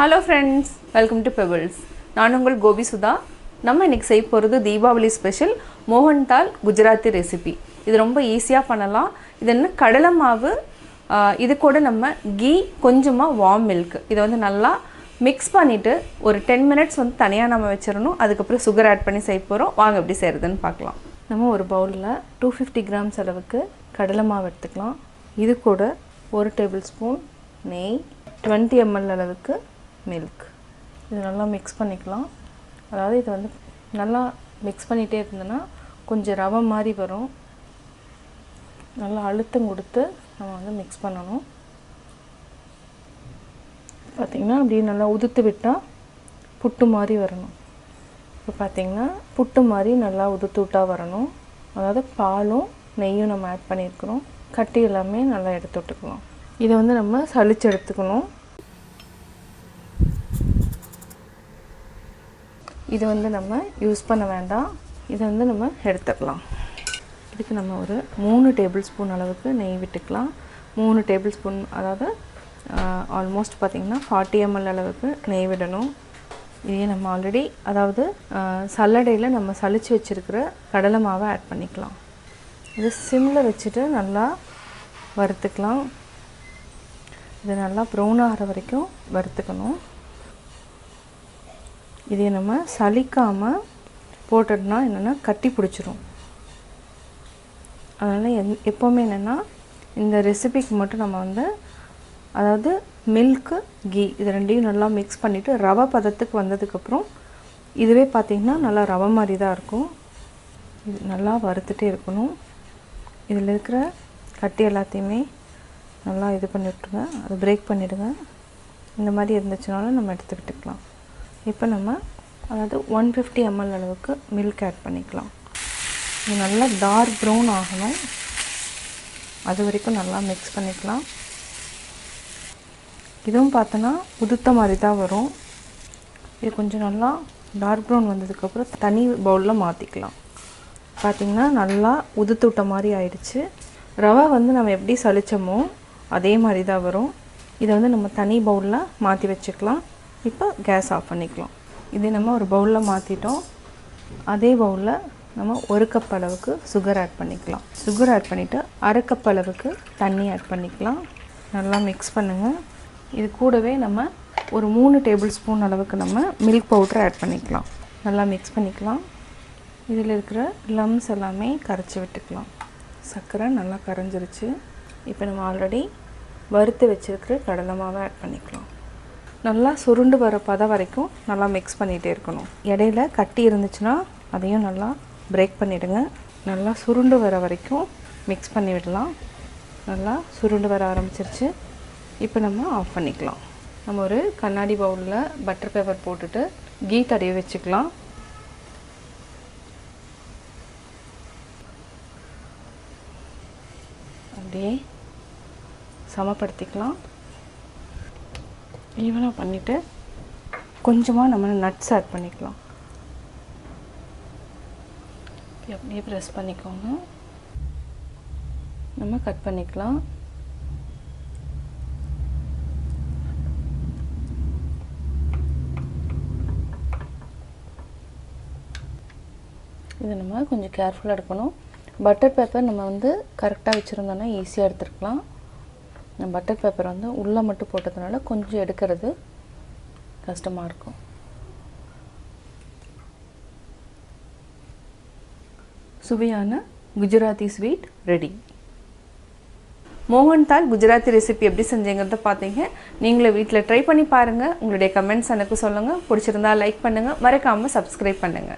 Hello friends, welcome to Pebbles. நான் உங்கள் கோபி சுதா. நம்ம இன்னைக்கு செய்ய போறது தீபாவளி ஸ்பெஷல் மோகன்தால் குஜராத்தி ரெசிபி. இது ரொம்ப ஈஸியா பண்ணலாம். இது என்ன கடலை மாவு இது கூட நம்ம கீ கொஞ்சமா வார்ம் மில்க் இத வந்து நல்லா mix பண்ணிட்டு ஒரு 10 minutes வந்து தனியா நாம வெச்சிரணும். அதுக்கு அப்புறம் sugar add பண்ணி செய்ய போறோம். வாங்க எப்படி செய்யறதுன்னு பார்க்கலாம். நம்ம ஒரு பவுல்ல 250 grams அளவுக்கு கடலை மாவு எடுத்துக்கலாம். இது கூட 1 tablespoon நெய் 20 ml அளவுக்கு milk இது நல்லா mix பண்ணிக்கலாம். அதாவது இது வந்து நல்லா mix பண்ணிட்டே இருந்தனா கொஞ்சம் ரவை மாதிரி வரும். நல்லா அழுத்தம் கொடுத்து நம்ம வந்து mix பண்ணனும். பாத்தீங்கன்னா அப்படியே நல்லா உதுத்து விட்டா புட்டு மாதிரி வரணும். இப்போ பாத்தீங்கன்னா புட்டு மாதிரி நல்லா உதுத்துட்டா வரணும். அதாவது பாலும் நெய்யும் நம்ம ஆட் பண்ணியிருக்கோம். கட்டி எல்லாமே நல்லா எடுத்து விட்டுக்கலாம். இத வந்து நம்ம சலிச்சு எடுத்துக்கணும். இது வந்து நம்ம யூஸ் பண்ண வேண்டாம். இது வந்து நம்ம எடுத்துக்கலாம். இதுக்கு நம்ம ஒரு 3 டேபிள்ஸ்பூன் அளவுக்கு நெய் விட்டுக்கலாம். 3 டேபிள்ஸ்பூன் அதாவது ஆல்மோஸ்ட் பாத்தீங்கன்னா 40 ml அளவுக்கு நெய் விடணும். இதையே நம்ம ஆல்ரெடி அதாவது சல்லடையில நம்ம சலிச்சு வச்சிருக்கிற கடலை மாவை ஆட் பண்ணிக்கலாம். இது சிம்ல வச்சிட்டு நல்லா வறுத்துக்கலாம். இது நல்லா ப்ரௌன் ஆகிற வரைக்கும் வறுத்துக்கணும். இதை நம்ம சலிக்காம போட்டோம்னா என்னன்னா கட்டி பிடிச்சிரும். அதனால எப்பவுமே என்னன்னா இந்த ரெசிபிக்கு மட்டும் நம்ம வந்து அதாவது milk கீ இது ரெண்டையும் நல்லா mix பண்ணிட்டு ரவை பதத்துக்கு வந்ததுக்கு அப்புறம் இதுவே பாத்தீங்கன்னா நல்லா ரவை மாதிரி தான் இருக்கும். இது நல்லா வறுத்துட்டே இருக்கணும். இதில இருக்கிற கட்டி எல்லாத்தையுமே நல்லா இது பண்ணி விட்டுருங்க. அது பிரேக் பண்ணிடுங்க. இந்த மாதிரி இருந்துச்சுனால நம்ம எடுத்து விட்டுக்கலாம். இப்போ நம்ம அதாவது 150 ml அளவுக்கு milk ஆட் பண்ணிக்கலாம். இது நல்லா டார்க் ப்ரௌன் ஆகணும். அது வரைக்கும் நல்லா mix பண்ணிக்கலாம். இதுவும் பார்த்தனா உதுத்த மாதிரி தான் வரும். இது கொஞ்சம் நல்லா டார்க் ப்ரௌன் வந்ததுக்கு அப்புறம் தனி பவுல்ல மாத்திக்கலாம். பாத்தீங்கன்னா நல்லா உதுத்து விட்ட மாதிரி ஆயிடுச்சு. ரவை வந்து நம்ம எப்படி சலிச்சோமோ அதே மாதிரி தான் வரும். இத வந்து நம்ம தனி பவுல்ல மாத்தி வச்சுக்கலாம். இப்போ கேஸ் ஆஃப் பண்ணிக்கலாம். இது நம்ம ஒரு பவுல்ல மாத்திட்டோம். அதே பவுல்ல நம்ம 1 கப் அளவுக்கு sugar ஆட் பண்ணிக்கலாம். sugar ஆட் பண்ணிட்டு 1/2 கப் அளவுக்கு தண்ணி ஆட் பண்ணிக்கலாம். நல்லா mix பண்ணுங்க. இது கூடவே நம்ம ஒரு 3 டேபிள்ஸ்பூன் அளவுக்கு நம்ம milk powder ஆட் பண்ணிக்கலாம். நல்லா mix பண்ணிக்கலாம். இதில இருக்கிற லம்ஸ் எல்லாமே கரைச்சு விட்டுக்கலாம். சக்கரை நல்லா கரைஞ்சிருச்சு. இப்போ நம்ம ஆல்ரெடி வறுத்து வச்சிருக்கிற கடலை மாவை ஆட் பண்ணிக்கலாம். நல்லா சுருண்டு வர பத வரைக்கும் நல்லா mix பண்ணிட்டே இருக்கணும். இடையில கட்டி இருந்துச்சுனா அதையும் நல்லா பிரேக் பண்ணிடுங்க. நல்லா சுருண்டு வர வரைக்கும் mix பண்ணி விடலாம். நல்லா சுருண்டு வர ஆரம்பிச்சிருச்சு. இப்போ நம்ம ஆஃப் பண்ணிக்கலாம். நம்ம ஒரு கண்ணாடி பவுல்ல பட்டர் பேப்பர் போட்டுட்டு கீ தடவி வச்சுக்கலாம். அப்படியே சமப்படுத்திக்கலாம். ஈவனா பண்ணிட்டு கொஞ்சமா நம்ம நட்ஸ் ஆட் பண்ணிக்கலாம். அப்படியே பிரஸ் பண்ணிக்கோங்க. நம்ம கட் பண்ணிக்கலாம். இது நம்ம கொஞ்சம் கேர்ஃபுல்லா எடுக்கணும். பட்டர் பேப்பர் நம்ம வந்து கரெக்ட்டா வச்சிருந்தோம்னா ஈஸியா எடுத்துக்கலாம். நான் பட்டர் பேப்பர் வந்து உள்ள மட்டும் போட்டதனால கொஞ்சம் எடுக்கிறது கஷ்டமா இருக்கும். சுவையான Gujarati sweet ready. Mohanthal Gujarati recipe எப்படி செஞ்சீங்கறத பாத்தீங்க. நீங்களே வீட்ல ட்ரை பண்ணி பாருங்க. உங்களுடைய கமெண்ட்ஸ் எனக்கு சொல்லுங்க. பிடிச்சிருந்தா லைக் பண்ணுங்க. மறக்காம Subscribe பண்ணுங்க.